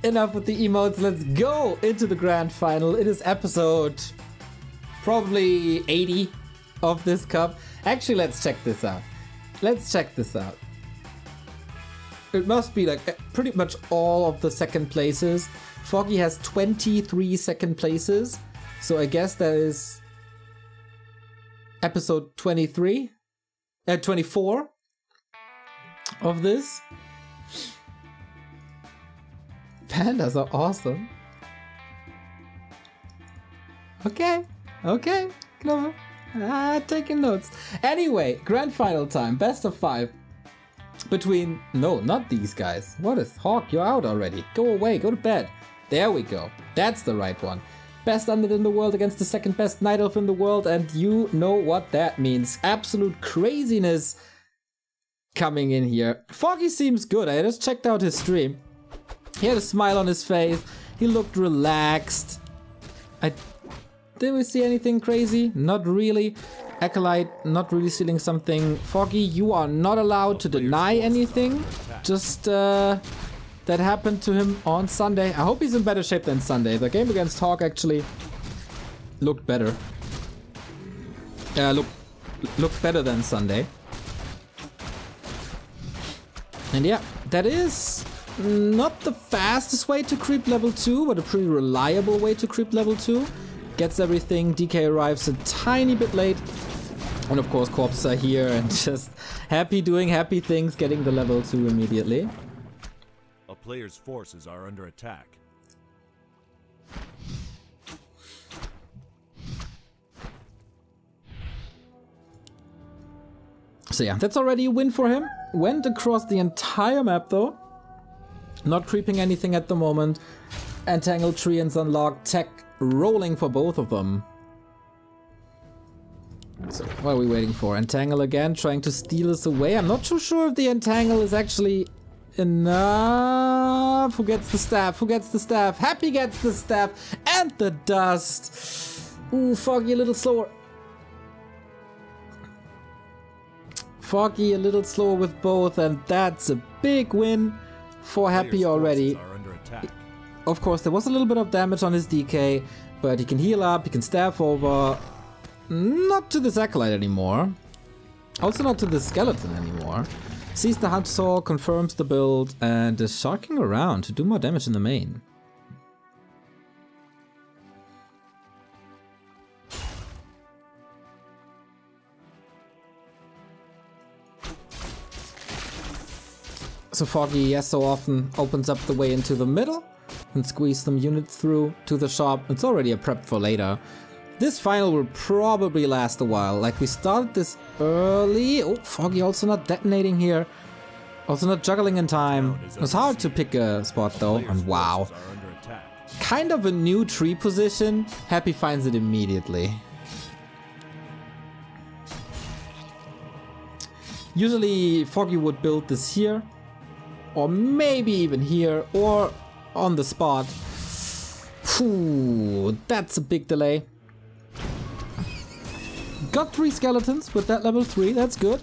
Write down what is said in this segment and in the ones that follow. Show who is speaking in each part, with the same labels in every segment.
Speaker 1: enough with the emotes. Let's go into the grand final. It is episode probably 80 of this cup. Actually, let's check this out. Let's check this out. It must be like pretty much all of the second places. Foggy has 23 second places. So I guess that is episode 24 of this. Pandas are awesome. Okay, clever. Taking notes. Anyway, grand final time, best of 5. Between, no, not these guys. What is, Hawk, you're out already. Go away, go to bed. There we go. That's the right one. Best undead in the world against the second best night elf in the world, and you know what that means. Absolute craziness coming in here. Foggy seems good. I just checked out his stream. He had a smile on his face. He looked relaxed. Did we see anything crazy? Not really. Acolyte not really stealing something. Foggy, you are not allowed to deny anything. Just that happened to him on Sunday. I hope he's in better shape than Sunday. The game against Hawk actually looked better. Looked better than Sunday. And yeah, that is not the fastest way to creep level 2, but a pretty reliable way to creep level 2. Gets everything, DK arrives a tiny bit late. And of course CORSAIR here and just doing happy things, getting the level 2 immediately.
Speaker 2: A player's forces are under attack.
Speaker 1: So yeah, that's already a win for him. Went across the entire map though. Not creeping anything at the moment. Entangled treants unlocked, tech rolling for both of them. So what are we waiting for? Entangle again, trying to steal us away. I'm not too sure if the entangle is actually enough. Who gets the staff? Who gets the staff? Happy gets the staff and the dust. Ooh, Foggy a little slower. Foggy a little slower with both, and that's a big win for Happy already. Of course, there was a little bit of damage on his DK, but he can heal up, he can staff over. Not to this Acolyte anymore. Also not to the Skeleton anymore. Sees the Hunt Saw, confirms the build, and is sharking around to do more damage in the main. So Foggy, as so often, opens up the way into the middle and squeeze some units through to the shop. It's already a prep for later. This final will probably last a while. Like, we started this early. Oh, Foggy also not detonating here. Also not juggling in time. It was hard to pick a spot though, and wow. Kind of a new tree position. Happy finds it immediately. Usually Foggy would build this here, or maybe even here, or on the spot. Phew, that's a big delay. Got 3 skeletons with that level 3, that's good.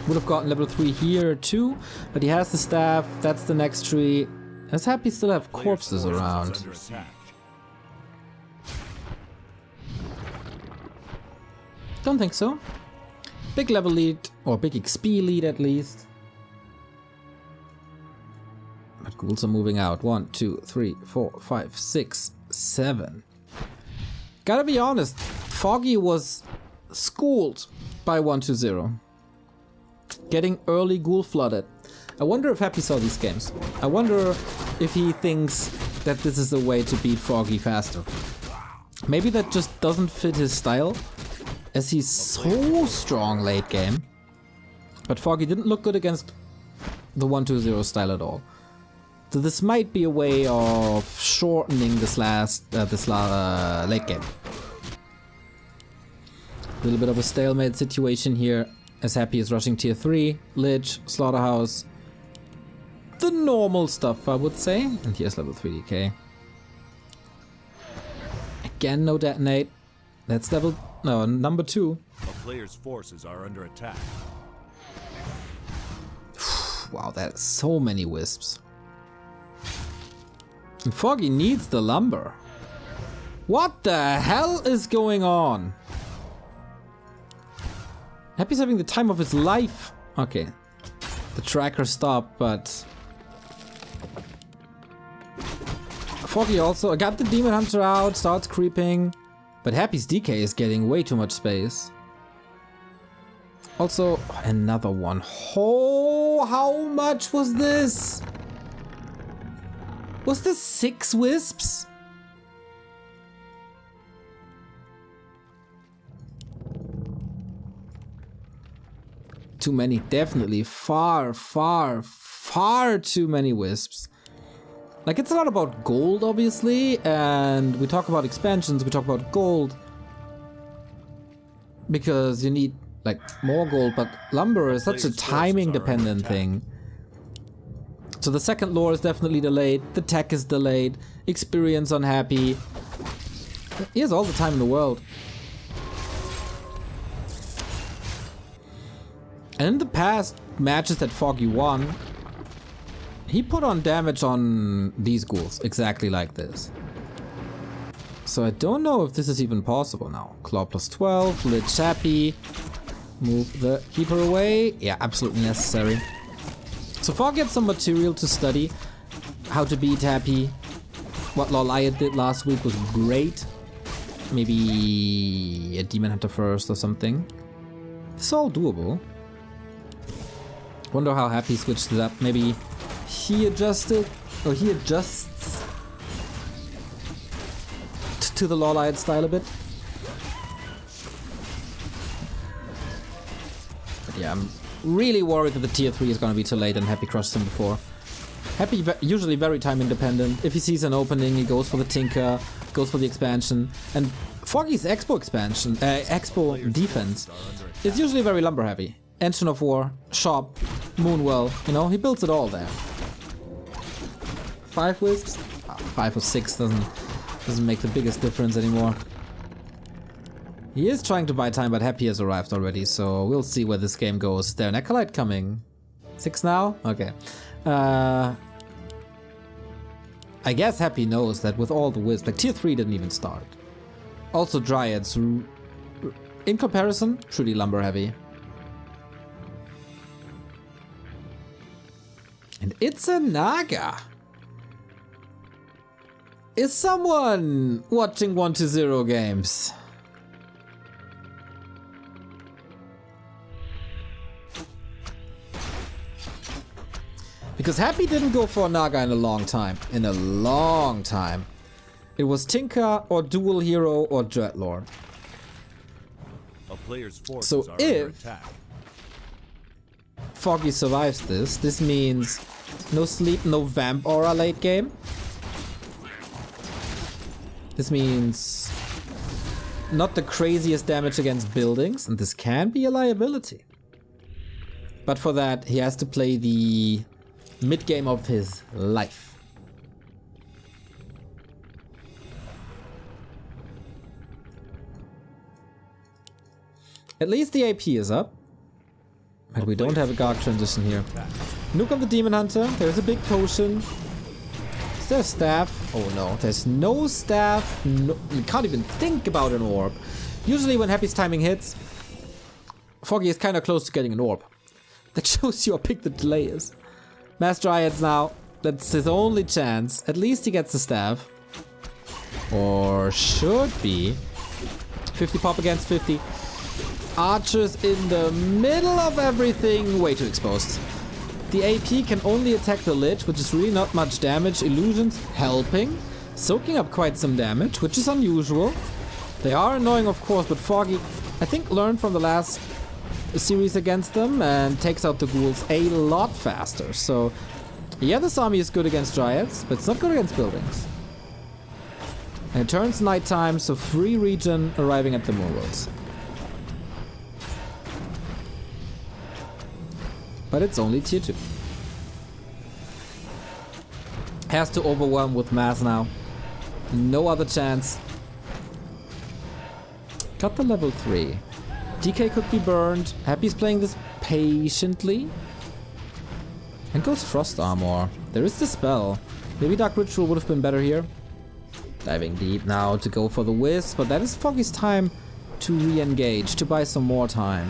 Speaker 1: Would have gotten level 3 here too, but he has the staff, that's the next tree. As Happy still have corpses around. Don't think so. Big level lead, or big XP lead at least. But ghouls are moving out. 1, 2, 3, 4, 5, 6, 7. Gotta be honest, Foggy was schooled by 120. Getting early ghoul flooded. I wonder if Happy saw these games. I wonder if he thinks that this is a way to beat Foggy faster. Maybe that just doesn't fit his style, as he's so strong late game. But Foggy didn't look good against the 120 style at all. So this might be a way of shortening this late game. A little bit of a stalemate situation here, as Happy is rushing tier 3, Lich, Slaughterhouse. The normal stuff, I would say. And here's level 3 DK. Again, no detonate. That's number 2.
Speaker 2: A player's forces are under attack.
Speaker 1: Wow, that's so many wisps. And Foggy needs the lumber. What the hell is going on? Happy's having the time of his life. Okay. The tracker stopped, but... Foggy also got the Demon Hunter out, starts creeping. But Happy's DK is getting way too much space. Also, another one. Oh, how much was this? Was this 6 wisps? Too many, definitely. Far too many wisps. Like, it's a lot about gold, obviously, and we talk about expansions, we talk about gold. Because you need, like, more gold, but lumber is such a timing-dependent thing. So the second lore is definitely delayed, the tech is delayed, experience unhappy. He has all the time in the world. And in the past matches that Foggy won, he put on damage on these ghouls, exactly like this. So I don't know if this is even possible now. Claw plus 12, Lich Happy. Move the Keeper away. Yeah, absolutely necessary. So Foggy gets some material to study. How to beat Happy. What Loliot did last week was great. Maybe a Demon Hunter first or something. It's all doable. Wonder how Happy switched it up. Maybe he adjusted, or he adjusts to the Loliot style a bit. But yeah, I'm really worried that the tier 3 is going to be too late and Happy crushed him before. Happy usually very time independent. If he sees an opening, he goes for the Tinker, goes for the expansion. And Foggy's Expo expansion, Expo defense is usually very lumber heavy. Engine of War, Shop, Moonwell, you know, he builds it all there. 5 wisps? 5 or 6 doesn't make the biggest difference anymore. He is trying to buy time, but Happy has arrived already, so we'll see where this game goes. Is there an Acolyte coming? 6 now? Okay. I guess Happy knows that with all the wisps, like tier 3 didn't even start. Also Dryads, in comparison, truly lumber heavy. And it's a Naga. Is someone watching 1-0 games? Because Happy didn't go for a Naga in a long time. In a long time. It was Tinker or Dual Hero or Dreadlord.
Speaker 2: A player's forces
Speaker 1: so
Speaker 2: are under
Speaker 1: if
Speaker 2: attack.
Speaker 1: Foggy survives this means no sleep, no Vamp Aura late game. This means not the craziest damage against buildings, and this can be a liability. But for that, he has to play the mid-game of his life. At least the AP is up. But we don't have a Garg transition here. Nuke on the Demon Hunter. There's a big potion. Is there a staff? Oh no, there's no staff. No, you can't even think about an orb. Usually when Happy's timing hits, Foggy is kind of close to getting an orb. That shows you how big the delay is. Mass Dryads now. That's his only chance. At least he gets the staff. Or should be. 50 pop against 50. Archers in the middle of everything. Way too exposed. The AP can only attack the Lich, which is really not much damage. Illusions helping. Soaking up quite some damage, which is unusual. They are annoying, of course, but Foggy, I think, learned from the last series against them and takes out the ghouls a lot faster. So, yeah, this army is good against Dryads, but it's not good against buildings. And it turns nighttime, so free region arriving at the Moonworlds. But it's only tier 2. Has to overwhelm with mass now. No other chance. Got the level 3. DK could be burned. Happy's playing this patiently. And goes Frost Armor. There is the spell. Maybe Dark Ritual would have been better here. Diving deep now to go for the Wisp, but that is Foggy's time to re-engage, to buy some more time.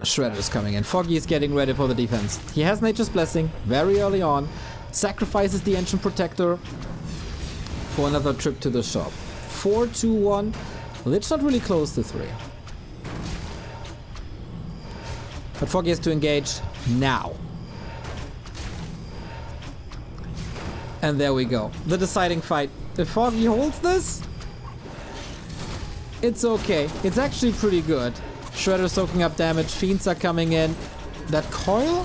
Speaker 1: Shredder's coming in. Foggy is getting ready for the defense. He has Nature's Blessing very early on. Sacrifices the Ancient Protector for another trip to the shop. 4-2-1. Lich not really close to 3. But Foggy has to engage now. And there we go. The deciding fight. If Foggy holds this, it's okay. It's actually pretty good. Shredder soaking up damage. Fiends are coming in. That coil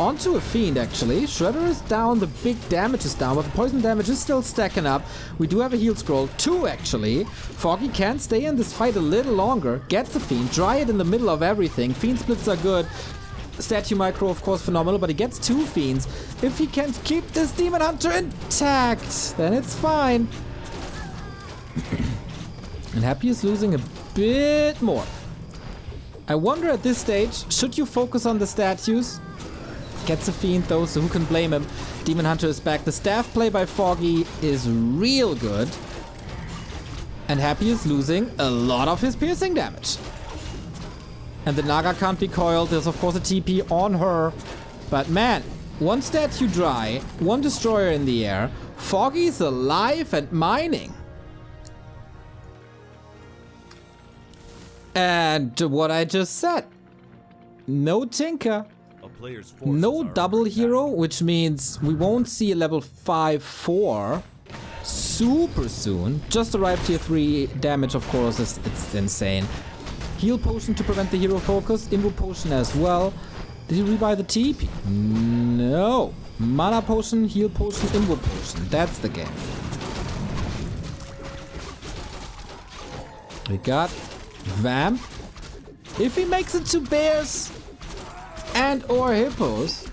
Speaker 1: onto a Fiend, actually. Shredder is down. The big damage is down, but the poison damage is still stacking up. We do have a heal scroll. 2, actually. Foggy can stay in this fight a little longer. Get the Fiend. Dry it in the middle of everything. Fiend splits are good. Statue micro, of course, phenomenal, but he gets 2 Fiends. If he can keep this Demon Hunter intact, then it's fine. And Happy is losing a bit more. I wonder at this stage, should you focus on the statues? Gets a Fiend though, so who can blame him? Demon Hunter is back. The staff play by Foggy is real good. And Happy is losing a lot of his piercing damage. And the Naga can't be coiled. There's of course a TP on her. But man, 1 statue dry, 1 destroyer in the air. Foggy's alive and mining. And what I just said. No Tinker. No double hero, which means we won't see a level 5-4 super soon. Just arrived tier 3 damage, of course, it's insane. Heal potion to prevent the hero focus. Invo potion as well. Did he rebuy the TP? No. Mana potion, heal potion, invo potion. That's the game. We got Vamp. If he makes it to bears and or hippos,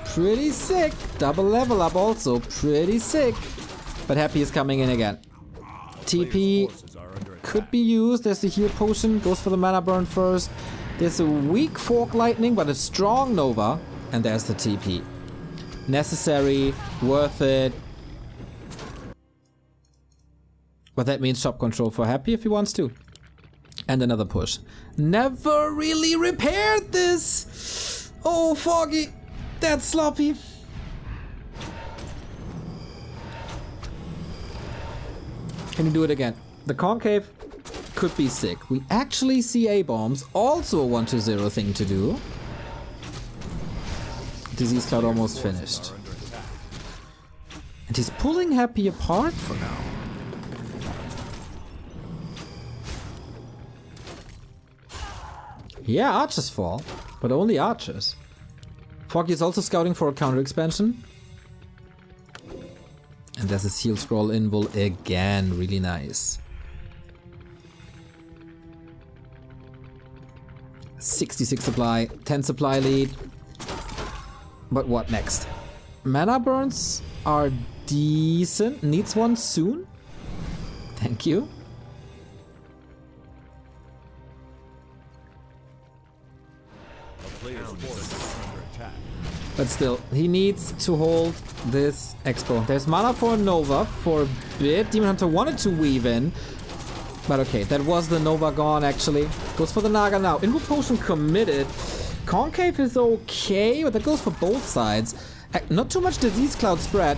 Speaker 1: pretty sick. Double level up also, pretty sick. But Happy is coming in again. TP could be used. There's the heal potion, goes for the mana burn first. There's a weak Fork Lightning, but a strong Nova. And there's the TP. Necessary, worth it. But that means shop control for Happy if he wants to. And another push. Never really repaired this! Oh, Foggy! That's sloppy. Can you do it again? The concave could be sick. We actually see A-bombs. Also a 1-2-0 thing to do. Disease Cloud almost finished. And he's pulling Happy apart for now. Yeah, archers fall, but only archers. Foggy is also scouting for a counter expansion. And there's a seal scroll invul again, really nice. 66 supply, 10 supply lead. But what next? Mana burns are decent. Needs one soon. Thank you. But still, he needs to hold this expo. There's mana for a Nova for a bit. Demon Hunter wanted to weave in. But okay, that was the Nova gone actually. Goes for the Naga now. Invo Potion committed. Concave is okay, but that goes for both sides. Not too much Disease Cloud spread.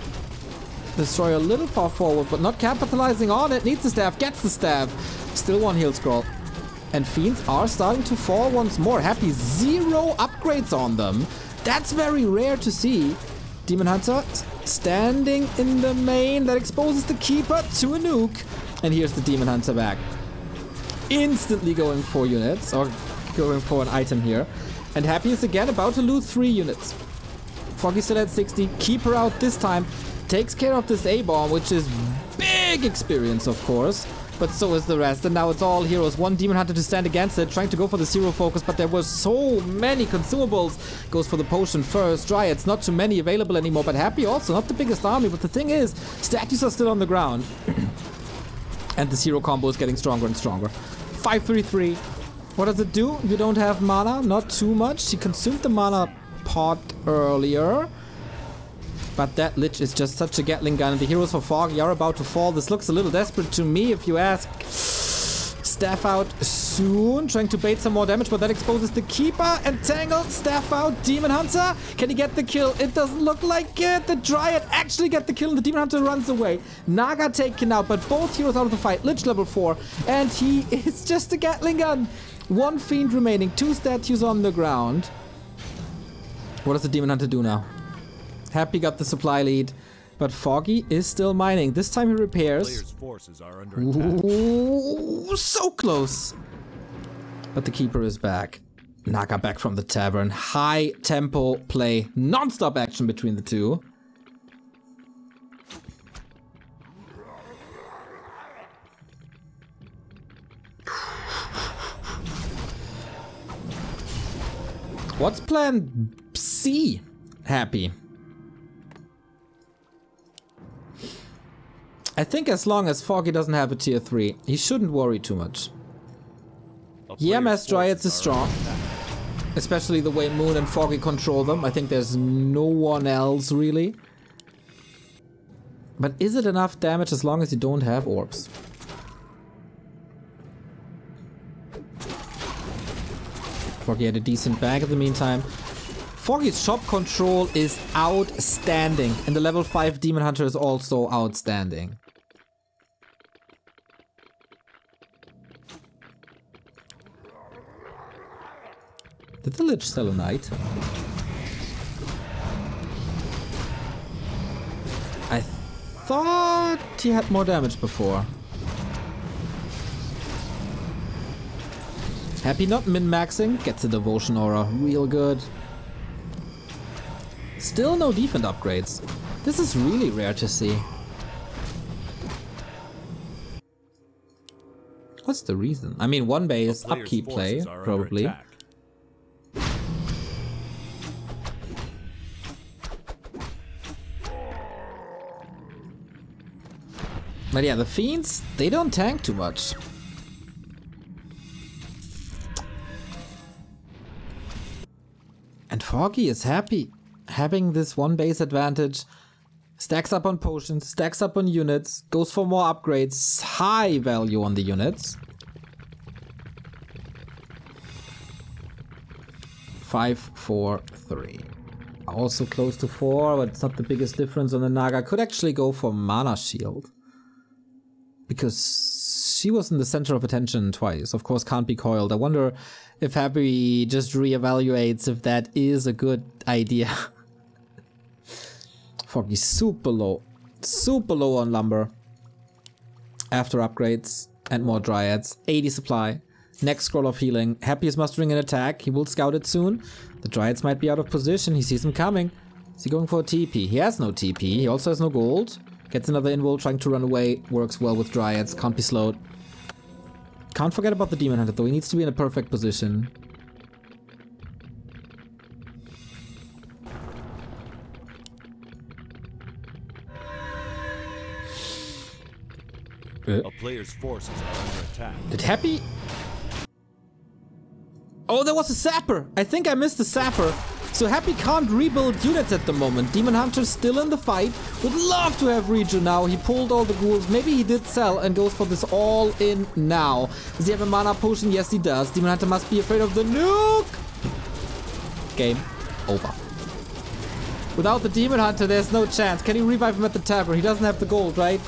Speaker 1: Destroyer a little far forward, but not capitalizing on it. Needs the staff, gets the staff. Still one heal scroll. And Fiends are starting to fall once more. Happy 0 upgrades on them. That's very rare to see. Demon Hunter standing in the main. That exposes the Keeper to a nuke. And here's the Demon Hunter back. Instantly going for units, or going for an item here. And Happy is again about to lose 3 units. Foggy still at 60. Keeper out this time. Takes care of this A-bomb, which is big experience, of course. But so is the rest, and now it's all heroes. One Demon Hunter to stand against it, trying to go for the zero focus, but there were so many consumables. Goes for the potion first. Dryads, not too many available anymore, but Happy also, not the biggest army, but the thing is, statues are still on the ground. And the zero combo is getting stronger and stronger. 5-3-3. What does it do? You don't have mana, not too much. She consumed the mana pot earlier. But that Lich is just such a Gatling gun. And the heroes for Foggy are about to fall. This looks a little desperate to me, if you ask. Staff out soon. Trying to bait some more damage, but that exposes the Keeper. Entangled. Staff out. Demon Hunter. Can he get the kill? It doesn't look like it. The Dryad actually get the kill, and the Demon Hunter runs away. Naga taken out, but both heroes out of the fight. Lich level 4. And he is just a Gatling gun. 1 Fiend remaining. 2 statues on the ground. What does the Demon Hunter do now? Happy got the supply lead, but Foggy is still mining. This time he repairs.
Speaker 2: Players' forces are under attack.
Speaker 1: Ooh, so close. But the Keeper is back. Naga back from the tavern. High tempo play. Non-stop action between the two. What's plan C? Happy. I think as long as Foggy doesn't have a tier 3, he shouldn't worry too much. Yeah, Mass Dryads is strong. Especially the way Moon and Foggy control them. I think there's no one else really. But is it enough damage as long as you don't have orbs? Foggy had a decent bag in the meantime. Foggy's shop control is outstanding. And the level 5 Demon Hunter is also outstanding. Did the Lich sell an item? I thought he had more damage before. Happy not min-maxing. Gets a Devotion Aura. Real good. Still no defense upgrades. This is really rare to see. What's the reason? I mean, one base upkeep play, probably. But yeah, the Fiends, they don't tank too much. And Foggy is happy having this one base advantage. Stacks up on potions, stacks up on units, goes for more upgrades, high value on the units. 5, 4, 3. Also close to 4, but it's not the biggest difference on the Naga. Could actually go for Mana Shield. Because she was in the center of attention twice. Of course, can't be coiled. I wonder if Happy just reevaluates if that is a good idea. Foggy super low on lumber. After upgrades and more Dryads. 80 supply. Next scroll of healing. Happy is mustering an attack. He will scout it soon. The Dryads might be out of position. He sees him coming. Is he going for a TP? He has no TP. He also has no gold. Gets another invul, trying to run away. Works well with Dryads. Can't be slowed. Can't forget about the Demon Hunter though. He needs to be in a perfect position.
Speaker 2: A player's forces are under attack.
Speaker 1: Did Happy? Oh, there was a Sapper! I think I missed the Sapper. So Happy can't rebuild units at the moment. Demon Hunter's still in the fight. Would love to have Reju now. He pulled all the ghouls. Maybe he did sell and goes for this all in now. Does he have a mana potion? Yes, he does. Demon Hunter must be afraid of the nuke. Game over. Without the Demon Hunter, there's no chance. Can he revive him at the tavern? He doesn't have the gold, right?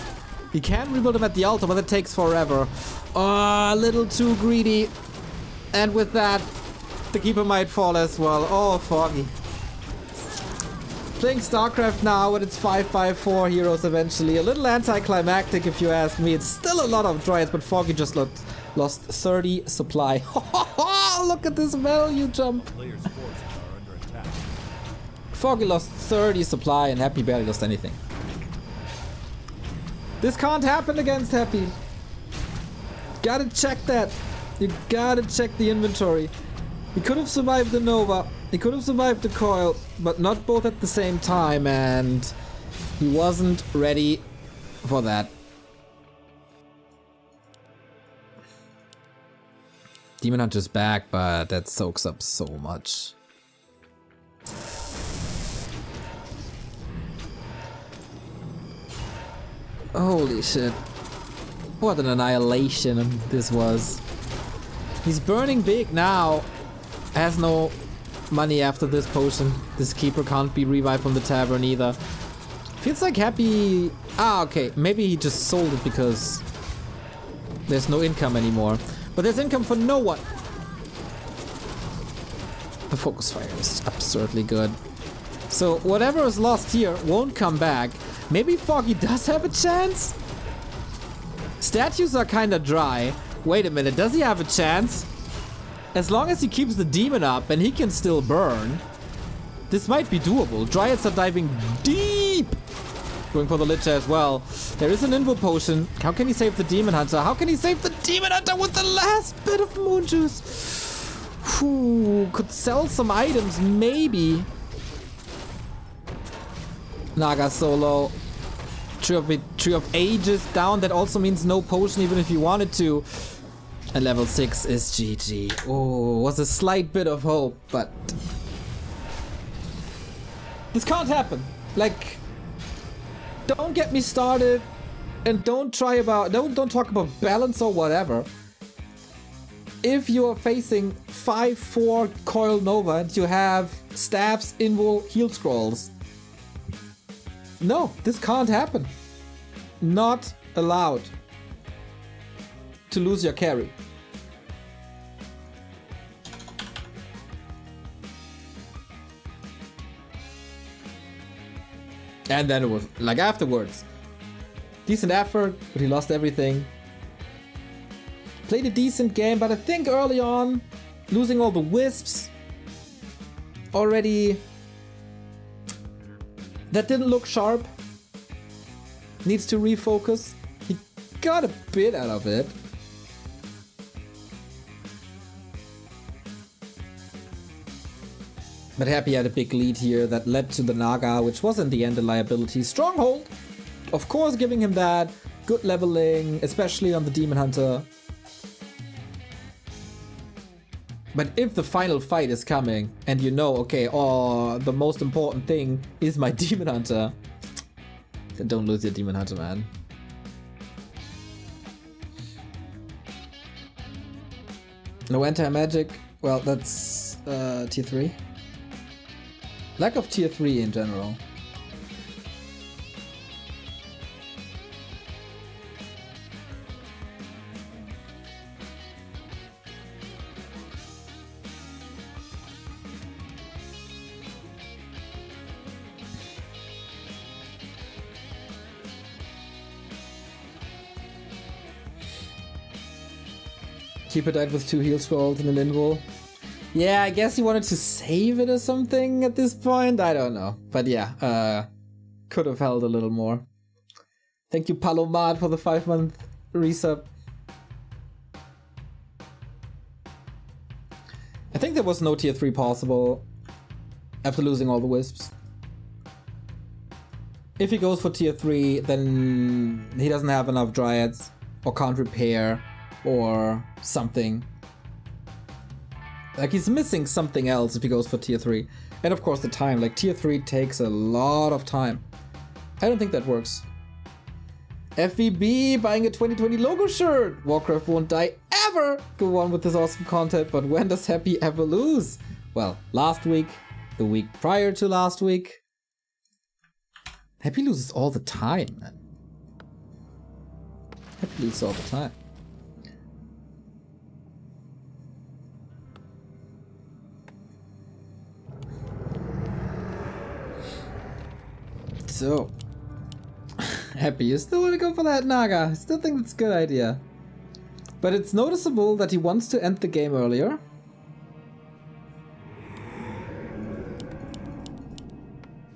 Speaker 1: He can rebuild him at the altar, but it takes forever. Oh, a little too greedy. And with that, the Keeper might fall as well. Oh, Foggy. Playing StarCraft now, and it's 5-5-4 heroes eventually. A little anticlimactic if you ask me. It's still a lot of Dryads, but Foggy just lost 30 supply. Look at this value jump.
Speaker 2: Players' forces are under attack.
Speaker 1: Foggy lost 30 supply and Happy barely lost anything. This can't happen against Happy. Gotta check that. You gotta check the inventory. He could have survived the Nova. He could have survived the Coil, but not both at the same time, and he wasn't ready for that. Demon Hunter's back, but that soaks up so much. Holy shit. What an annihilation this was. He's burning big now. Has no money after this potion. This keeper can't be revived from the tavern either. Feels like Happy... Ah, okay. Maybe he just sold it because there's no income anymore. But there's income for no one. The focus fire is absurdly good. So whatever is lost here won't come back. Maybe Foggy does have a chance? Statues are kinda dry. Wait a minute, does he have a chance? As long as he keeps the demon up and he can still burn, this might be doable. Dryads are diving deep. Going for the Lich as well. There is an Invo potion. How can he save the Demon Hunter? How can he save the Demon Hunter with the last bit of Moon Juice? Whew, could sell some items, maybe. Naga solo. Tree of Ages down. That also means no potion even if you wanted to. And level 6 is GG. Oh, was a slight bit of hope, but... this can't happen. Like... don't get me started and don't talk about balance or whatever. If you are facing 5-4 Coil Nova and you have staffs, invul, heal scrolls. No, this can't happen. Not allowed to lose your carry. And then it was like afterwards. Decent effort, but he lost everything. Played a decent game, but I think early on, losing all the wisps already, that didn't look sharp. Needs to refocus. He got a bit out of it. But Happy had a big lead here that led to the Naga, which was in the end a liability. Stronghold, of course, giving him that. Good leveling, especially on the Demon Hunter. But if the final fight is coming, and you know, okay, oh, the most important thing is my Demon Hunter, then don't lose your Demon Hunter, man. No anti-magic, well, that's tier 3. Lack of tier 3 in general. Keeper died with 2 heal scrolls and an invul. Yeah, I guess he wanted to save it or something at this point. I don't know. But yeah, could have held a little more. Thank you, Palomad, for the 5-month resub. I think there was no tier 3 possible after losing all the wisps. If he goes for tier 3, then he doesn't have enough dryads or can't repair or something. Like he's missing something else if he goes for tier 3. And of course the time, like tier 3 takes a lot of time. I don't think that works. FVB buying a 2020 logo shirt. Warcraft won't die ever. Go on with this awesome content, but when does Happy ever lose? Well, last week, the week prior to last week. Happy loses all the time, man. Happy loses all the time. So, Happy, you still want to go for that Naga? I still think that's a good idea. But it's noticeable that he wants to end the game earlier.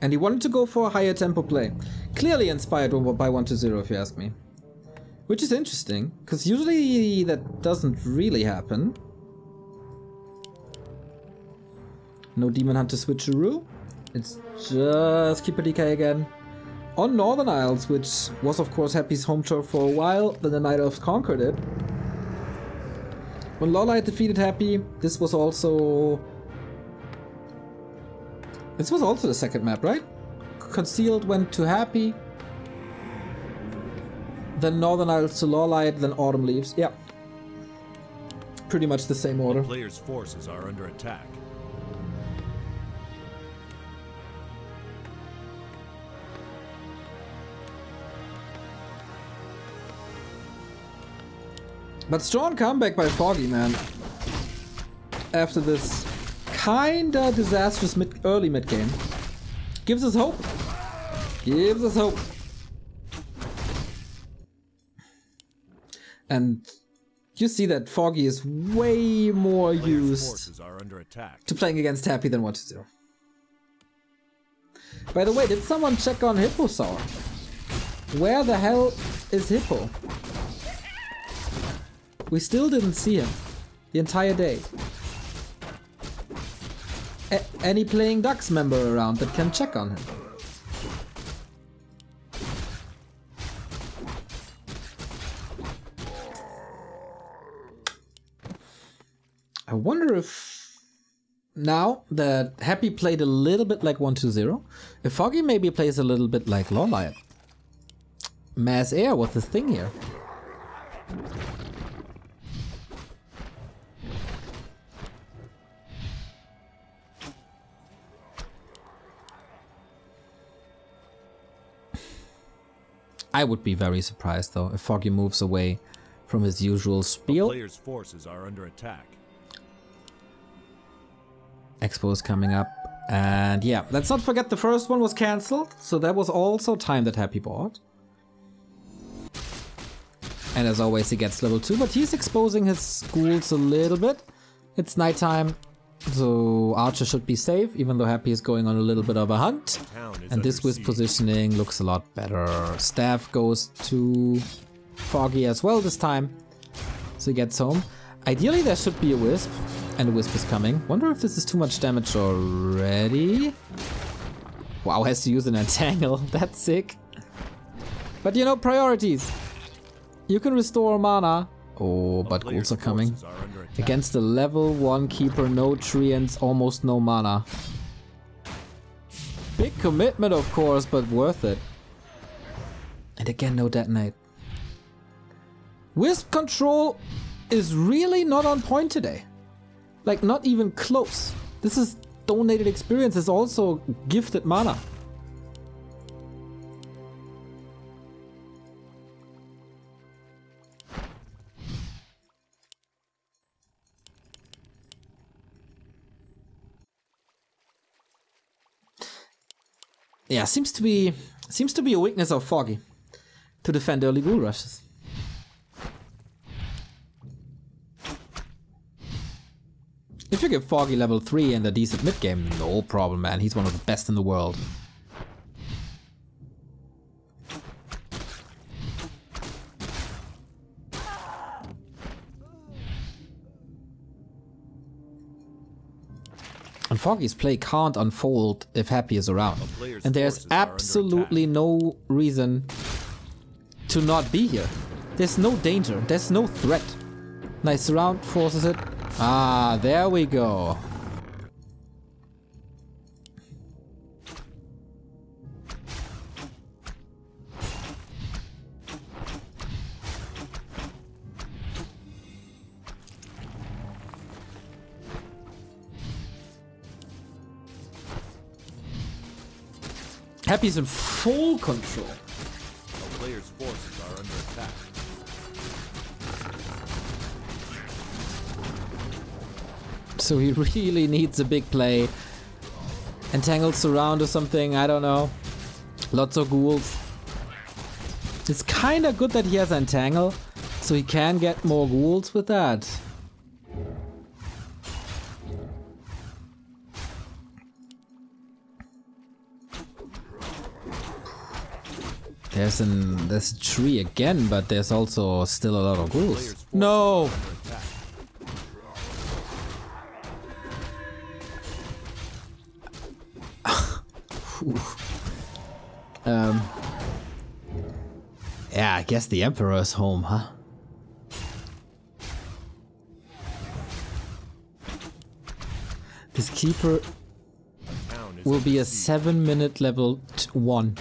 Speaker 1: And he wanted to go for a higher tempo play. Clearly inspired by 1-0 if you ask me. Which is interesting, because usually that doesn't really happen. No Demon Hunter switcheroo. It's just Keeper DK again. On Northern Isles, which was of course Happy's home turf for a while, then the Night Elves conquered it. When Lola had defeated Happy, this was also This was also the second map, right? Concealed went to Happy. Then Northern Isles to Lawlight, then Autumn Leaves. Yeah. Pretty much the same order.
Speaker 2: The player's forces are under attack.
Speaker 1: But strong comeback by Foggy, man. After this kinda disastrous early mid game. Gives us hope. Gives us hope. And you see that Foggy is way more used to playing against Happy than 1-0. By the way, did someone check on Hipposaur? Where the hell is Hippo? We still didn't see him the entire day. Any Playing Ducks member around that can check on him? I wonder if now that Happy played a little bit like 1-2-0, if Foggy maybe plays a little bit like Lawlight. Mass Air, what's the thing here? I would be very surprised though if Foggy moves away from his usual spiel.
Speaker 2: The player's forces are under attack.
Speaker 1: Expo is coming up, and yeah, let's not forget the first one was cancelled, so that was also time that Happy bought. And as always, he gets level 2, but he's exposing his schools a little bit. It's nighttime, so Archer should be safe, even though Happy is going on a little bit of a hunt. And this Wisp positioning looks a lot better. Staff goes to Foggy as well this time, so he gets home. Ideally, there should be a Wisp. And a Wisp is coming. Wonder if this is too much damage already. Wow, has to use an Entangle. That's sick. But you know, priorities. You can restore mana. Oh, but ghouls are coming. Against the level 1 keeper, no treants, almost no mana. Big commitment, of course, but worth it. And again, no detonate. Wisp control is really not on point today. Like, not even close. This is donated experience, is also gifted mana. Yeah, seems to be a weakness of Foggy to defend early ghoul rushes. If you give Foggy level 3 and a decent mid game, no problem, man. He's one of the best in the world. And Foggy's play can't unfold if Happy is around. And there's absolutely no reason to not be here. There's no danger. There's no threat. Nice surround, forces it. Ah, there we go. Happy's in full control.
Speaker 2: The player's forces are under attack.
Speaker 1: So he really needs a big play. Entangled surround or something, I don't know. Lots of ghouls. It's kinda good that he has Entangle, so he can get more ghouls with that. There's a tree again, but there's also still a lot of ghouls. No! Yeah, I guess the Emperor's home, huh? This keeper will be a 7-minute level 1.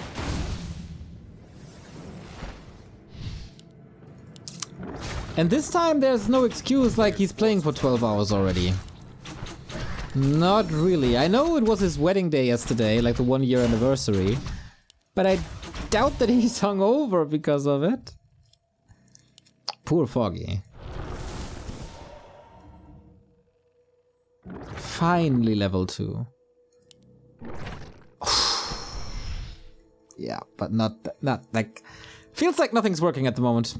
Speaker 1: And this time there's no excuse like he's playing for 12 hours already. Not really. I know it was his wedding day yesterday, like the 1-year anniversary. But I doubt that he's hungover because of it. Poor Foggy. Finally level 2. Yeah, but not like... Feels like nothing's working at the moment.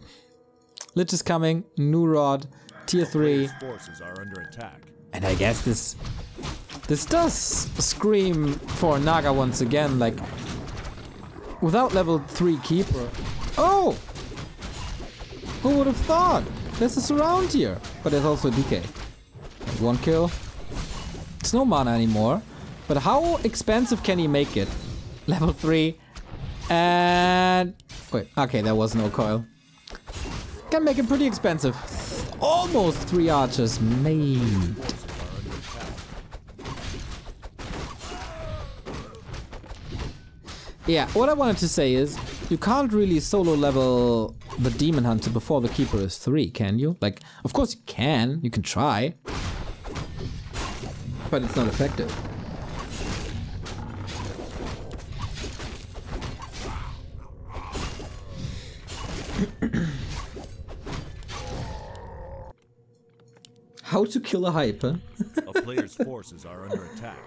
Speaker 1: Lich is coming, new rod, tier 3.
Speaker 2: Forces are under attack.
Speaker 1: And I guess this does scream for Naga once again, like without level 3 keeper. Oh! Who would have thought? There's a surround here, but there's also a DK. 1 kill. It's no mana anymore. But how expensive can he make it? Level 3. And... wait, okay, there was no coil. Can make it pretty expensive. Almost 3 archers made. Yeah, what I wanted to say is, you can't really solo level the Demon Hunter before the Keeper is 3, can you? Like, of course you can try. But it's not effective. How to kill a hyper?
Speaker 2: A player's forces are under attack.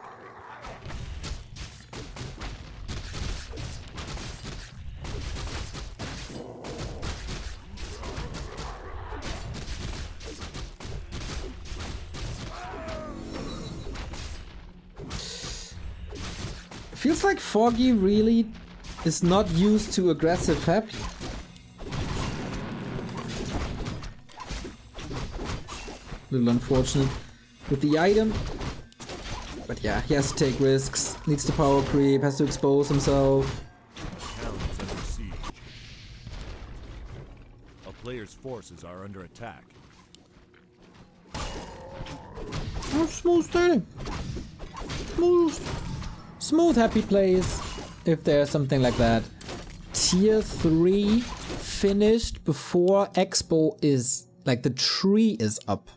Speaker 1: Feels like Foggy really is not used to aggressive Happy. Little unfortunate with the item. But yeah, he has to take risks, needs to power creep, has to expose himself.
Speaker 2: Town is under siege. A player's forces are under attack.
Speaker 1: Oh, smooth starting. Smooth Happy plays, if there's something like that. Tier 3 finished before Expo is, like the tree is up.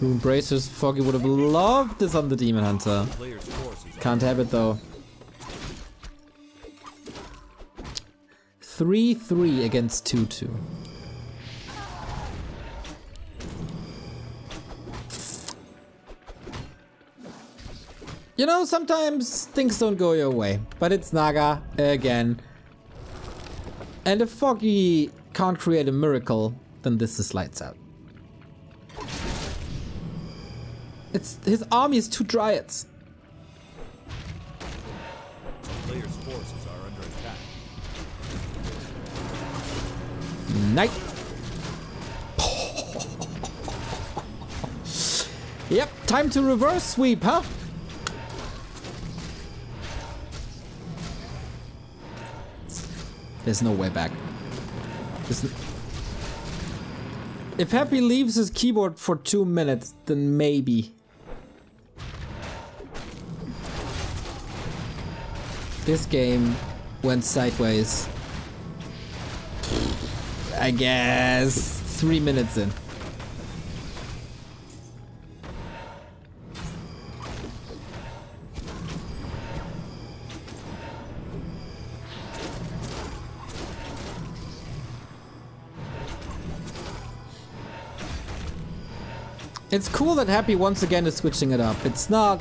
Speaker 1: Rune Bracers, Foggy would have loved this on the Demon Hunter. Can't have it though. 3-3 against 2-2. You know, sometimes things don't go your way, but it's Naga again. And if Foggy can't create a miracle, then this is lights out. His army is 2 dryads.
Speaker 2: Player's forces are under attack.
Speaker 1: Night. Yep, time to reverse sweep, huh? There's no way back. If Happy leaves his keyboard for 2 minutes, then maybe. This game went sideways. I guess 3 minutes in. It's cool that Happy once again is switching it up. It's not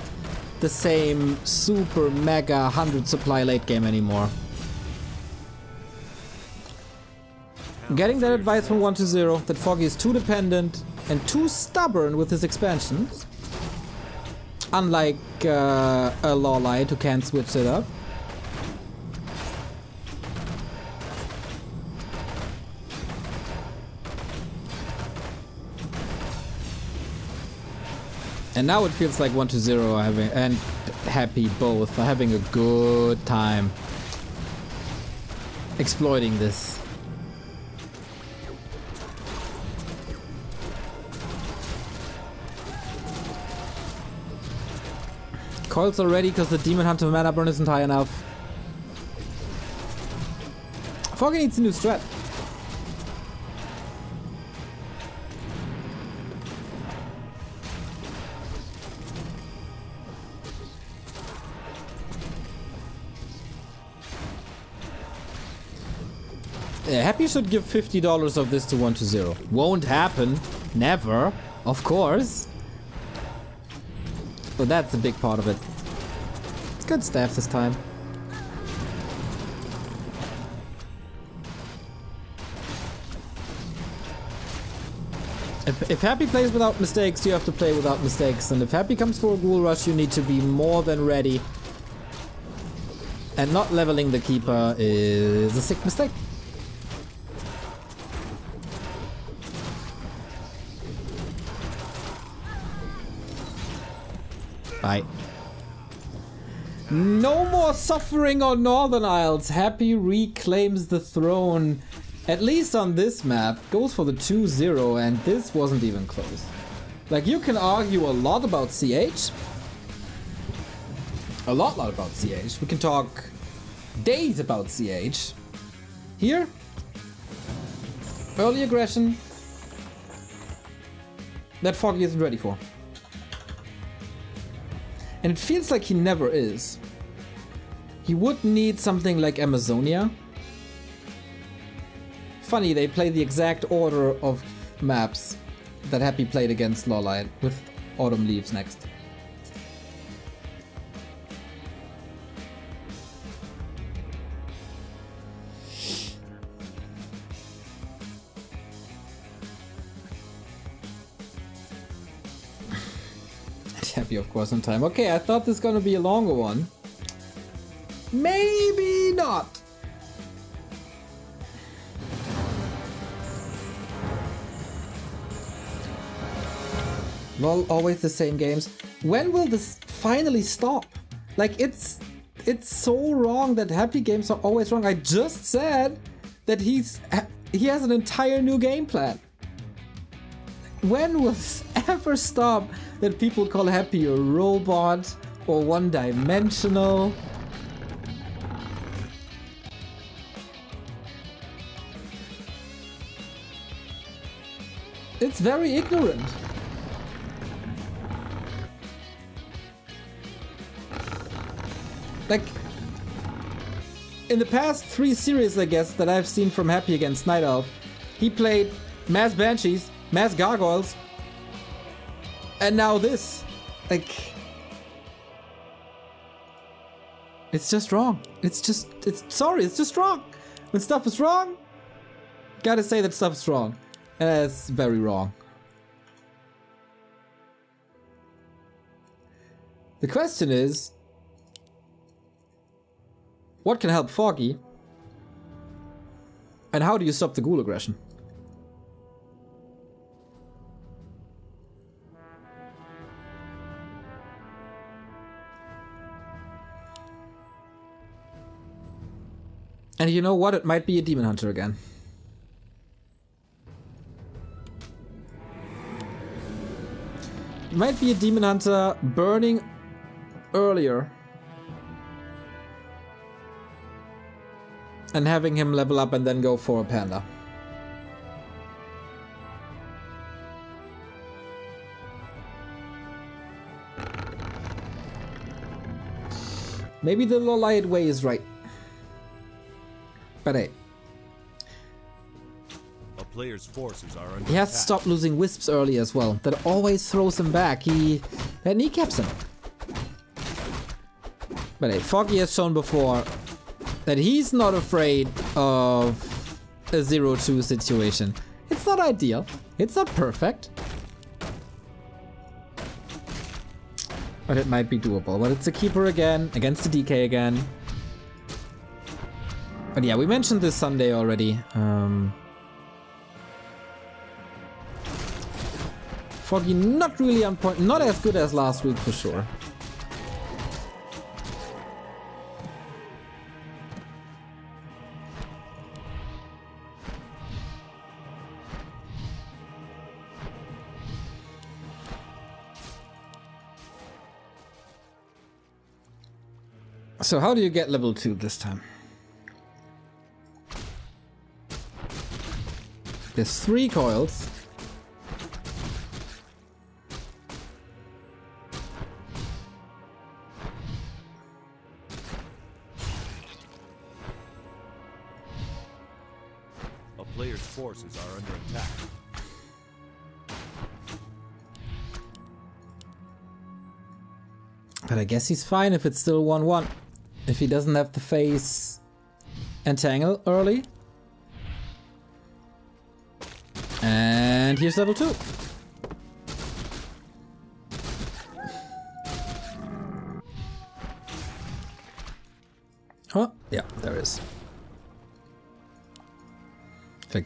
Speaker 1: the same super mega 100 supply late game anymore. Getting that advice from 1-0 that Foggy is too dependent and too stubborn with his expansions. Unlike a Lawlight who can't switch it up. And now it feels like 1-0 having and Happy both are having a good time exploiting this. Coils are ready because the Demon Hunter mana burn isn't high enough. Foggy needs a new strat. Yeah, Happy should give $50 of this to 1-0. Won't happen. Never. Of course. But that's a big part of it. Good staff this time. If Happy plays without mistakes, you have to play without mistakes. And if Happy comes for a Ghoul Rush, you need to be more than ready. And not leveling the Keeper is a sick mistake. Bye. No more suffering on Northern Isles. Happy reclaims the throne. At least on this map. Goes for the 2-0 and this wasn't even close. Like, you can argue a lot about CH. A lot about CH. We can talk days about CH. Here. Early aggression. That Foggy isn't ready for. And it feels like he never is. He would need something like Amazonia. Funny, they play the exact order of maps that Happy played against Lawlight, with Autumn Leaves next. Happy, of course, on time. Okay, I thought this was gonna be a longer one. Maybe not. Lol, always the same games. When will this finally stop? Like, it's so wrong that Happy games are always wrong. I just said that he has an entire new game plan. When will this ever stop that people call Happy a robot or one-dimensional? It's very ignorant. Like, in the past 3 series, I guess, that I've seen from Happy against Night Elf, he played Mass Banshees, Mass Gargoyles, and now this. Like, it's just wrong. It's just wrong. When stuff is wrong, gotta say that stuff is wrong. And that's very wrong. The question is, what can help Foggy? And how do you stop the ghoul aggression? And you know what? It might be a Demon Hunter again. It might be a Demon Hunter burning earlier. And having him level up and then go for a panda. Maybe the Lolite way is right. But hey.
Speaker 2: A player's forces are under
Speaker 1: He has to stop losing wisps early as well. That always throws him back. That kneecaps him. But hey, Foggy has shown before that he's not afraid of a 0-2 situation. It's not ideal. It's not perfect. But it might be doable. But it's a keeper again, against the DK again. But yeah, we mentioned this Sunday already. Foggy not really on point, not as good as last week for sure. So how do you get level 2 this time? There's 3 coils.
Speaker 2: A player's forces are under attack.
Speaker 1: But I guess he's fine if it's still 1-1. If he doesn't have to face Entangle early. And here's level 2. Oh, yeah, there is. Like,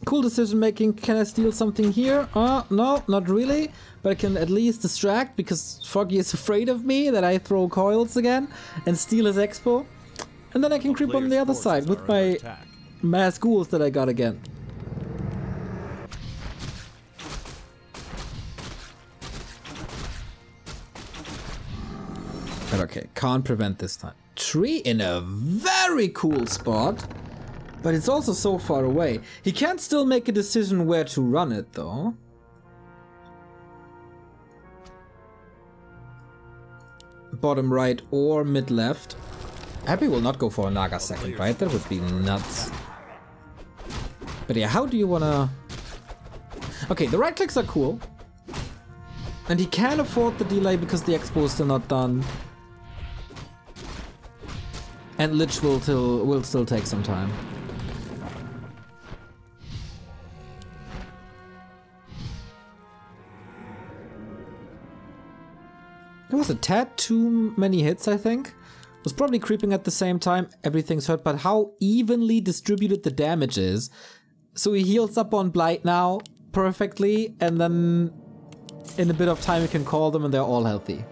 Speaker 1: cool decision making. Can I steal something here? No, not really. But I can at least distract because Foggy is afraid of me that I throw coils again and steal his expo. And then I can creep on the other side with my mass ghouls that I got again. But okay, can't prevent this time. Tree in a very cool spot. But it's also so far away. He can still make a decision where to run it though. Bottom right or mid left. Happy will not go for a Naga second, right? That would be nuts. But yeah, how do you wanna... Okay, the right clicks are cool. And he can afford the delay because the expo is still not done. And Lich will still take some time. There was a tad too many hits, I think. Was probably creeping at the same time. Everything's hurt, but how evenly distributed the damage is. So he heals up on Blight now perfectly, and then in a bit of time you can call them and they're all healthy.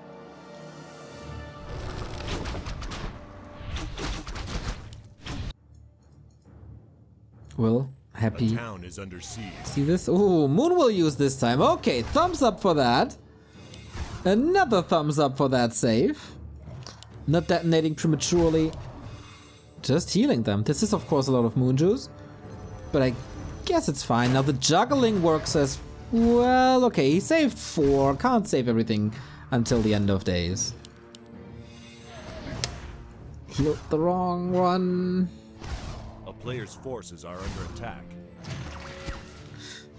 Speaker 1: Well, happy.
Speaker 2: The town is under siege.
Speaker 1: See this? Ooh, Moon will use this time. Okay, thumbs up for that. Another thumbs up for that save. Not detonating prematurely. Just healing them. This is of course a lot of Moon Juice. But I guess it's fine. Now the juggling works as well. Okay, he saved 4. Can't save everything until the end of days. Healed the wrong one.
Speaker 2: A player's forces are under attack.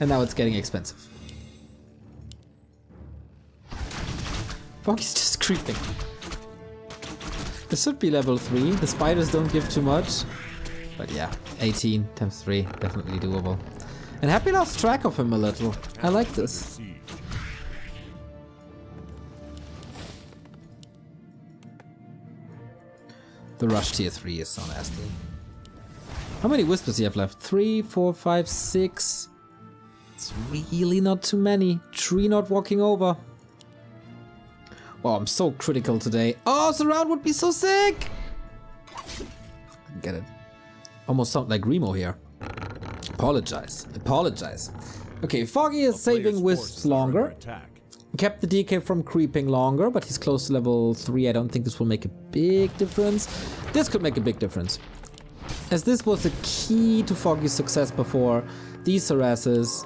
Speaker 1: And now it's getting expensive. Foggy's just creeping. This should be level 3. The spiders don't give too much. But yeah, 18 times 3, definitely doable. And Happy lost track of him a little. I like this. The rush tier 3 is so nasty. How many whispers do you have left? 3, 4, 5, 6. It's really not too many. Tree not walking over. Wow, I'm so critical today. Oh, surround would be so sick! Get it. Almost sound like Remo here. Apologize. Apologize. Okay, Foggy is saving wisps longer. Kept the DK from creeping longer, but he's close to level 3. I don't think this will make a big difference. This could make a big difference. As this was the key to Foggy's success before. These harasses.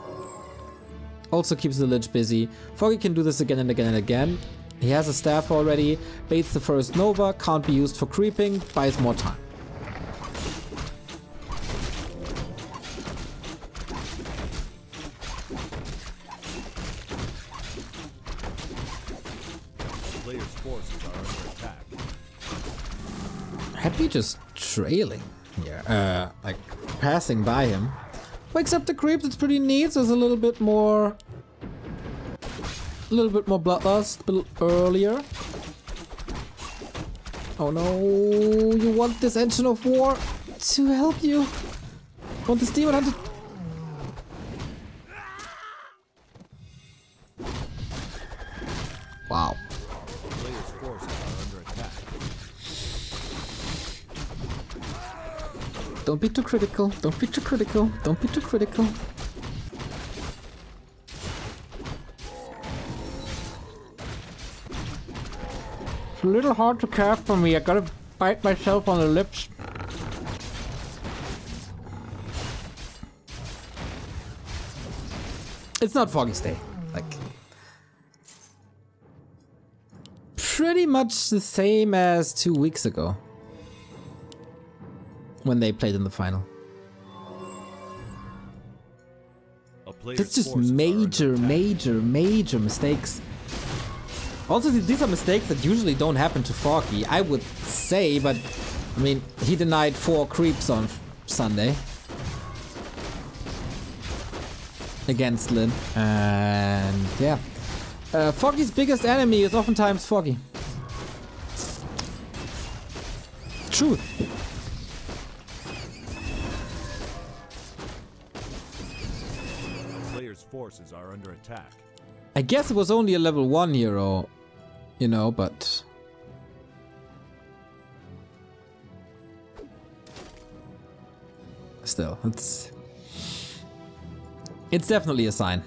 Speaker 1: Also keeps the Lich busy. Foggy can do this again and again and again. He has a staff already, baits the first Nova, can't be used for creeping, buys more time.
Speaker 2: Player's forces are under attack.
Speaker 1: Happy just trailing here, like passing by him. Wakes up the creep, that's pretty neat, so there's a little bit more bloodlust a little earlier. Oh no, you want this engine of war to help you. Want this demon hunter. Wow.
Speaker 2: Player's forces are under attack.
Speaker 1: Don't be too critical, don't be too critical, don't be too critical. It's a little hard to cap for me. I gotta bite myself on the lips. It's not Foggy's day. Like, pretty much the same as 2 weeks ago when they played in the final. It's just major mistakes. Also, these are mistakes that usually don't happen to Foggy, I would say, but I mean, he denied 4 creeps on Sunday against Lin, and yeah. Foggy's biggest enemy is oftentimes Foggy. Truth.
Speaker 2: Players' forces are under attack.
Speaker 1: I guess it was only a level 1 hero, you know, but still, it's definitely a sign.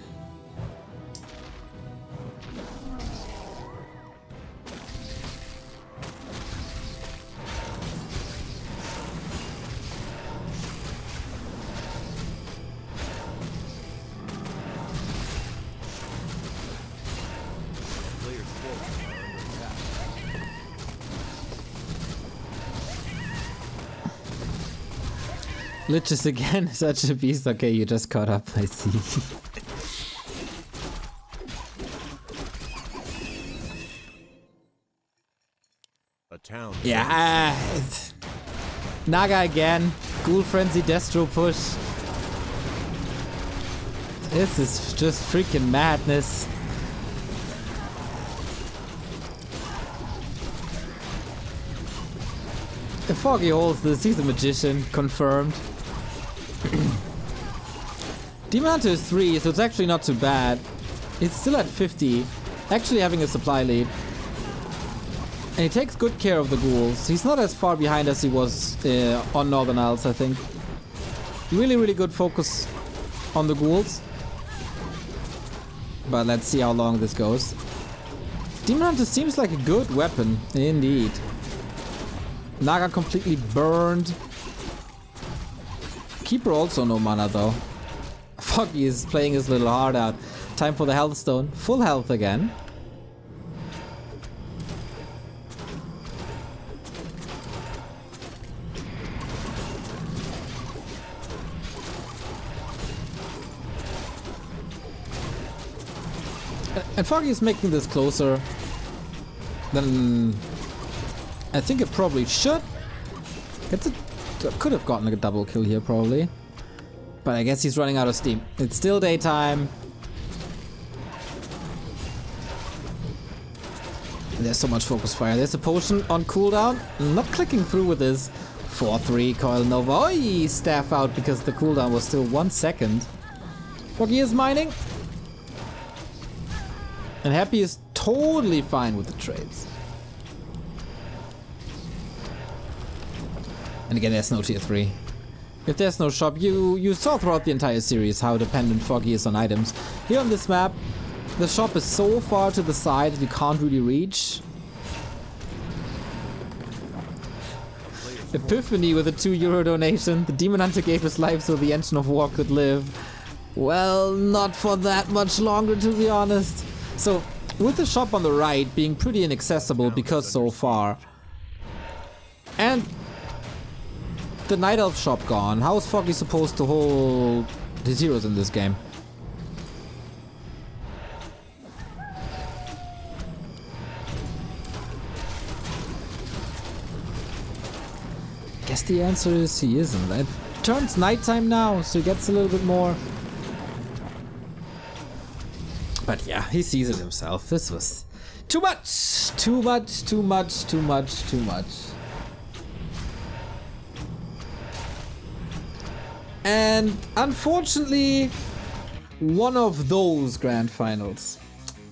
Speaker 1: Lich is again such a beast. Okay, you just caught up, I see.
Speaker 2: A town.
Speaker 1: Yeah, Naga again. Ghoul Frenzy Destro push. This is just freaking madness. If Foggy holds this, he's a magician, confirmed. Demon Hunter is 3, so it's actually not too bad. It's still at 50, actually having a supply lead. And he takes good care of the ghouls. He's not as far behind as he was on Northern Isles, I think. Really good focus on the ghouls. But let's see how long this goes. Demon Hunter seems like a good weapon, indeed. Naga completely burned. Keeper also no mana though. Foggy is playing his little heart out. Time for the health stone. Full health again. And Foggy is making this closer than I think it probably should. Could have gotten a double kill here probably. But I guess he's running out of steam. It's still daytime. There's so much focus fire. There's a potion on cooldown. Not clicking through with this. 4-3 Coil Nova. Oi! Staff out because the cooldown was still 1 second. Foggy is mining. And Happy is totally fine with the trades. And again, there's no tier 3. If there's no shop, you saw throughout the entire series how dependent Foggy is on items. Here on this map, the shop is so far to the side that you can't really reach. Epiphany with a €2 donation. The Demon Hunter gave his life so the Engine of War could live. Well, not for that much longer, to be honest. So, with the shop on the right being pretty inaccessible because so far, and the Night Elf shop gone, how is Foggy supposed to hold his heroes in this game? Guess the answer is he isn't. It turns nighttime now, so he gets a little bit more. But yeah, he sees it himself. This was too much! Too much, too much, too much, too much. And unfortunately, one of those grand finals.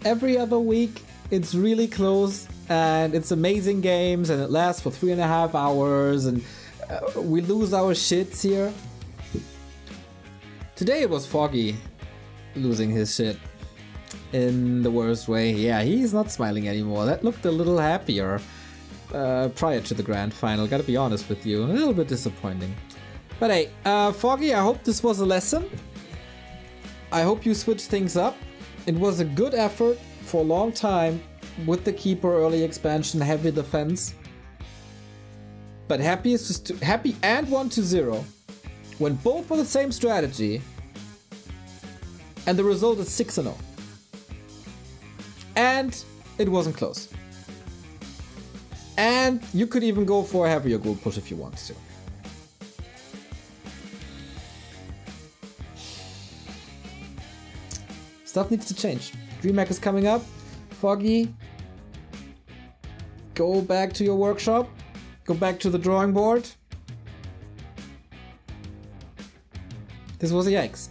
Speaker 1: Every other week, it's really close and it's amazing games and it lasts for 3.5 hours and we lose our shits here. Today it was Foggy losing his shit. in the worst way. Yeah, he's not smiling anymore. That looked a little happier prior to the grand final, gotta be honest with you. A little bit disappointing. But hey, Foggy, I hope this was a lesson. I hope you switched things up. It was a good effort for a long time with the keeper early expansion, heavy defense. But happy is just happy and 1-0 when both were the same strategy, and the result is 6-0. And it wasn't close. And you could even go for a heavier goal push if you want to. Stuff needs to change. DreamHack is coming up. Foggy, go back to your workshop. Go back to the drawing board. This was a yikes.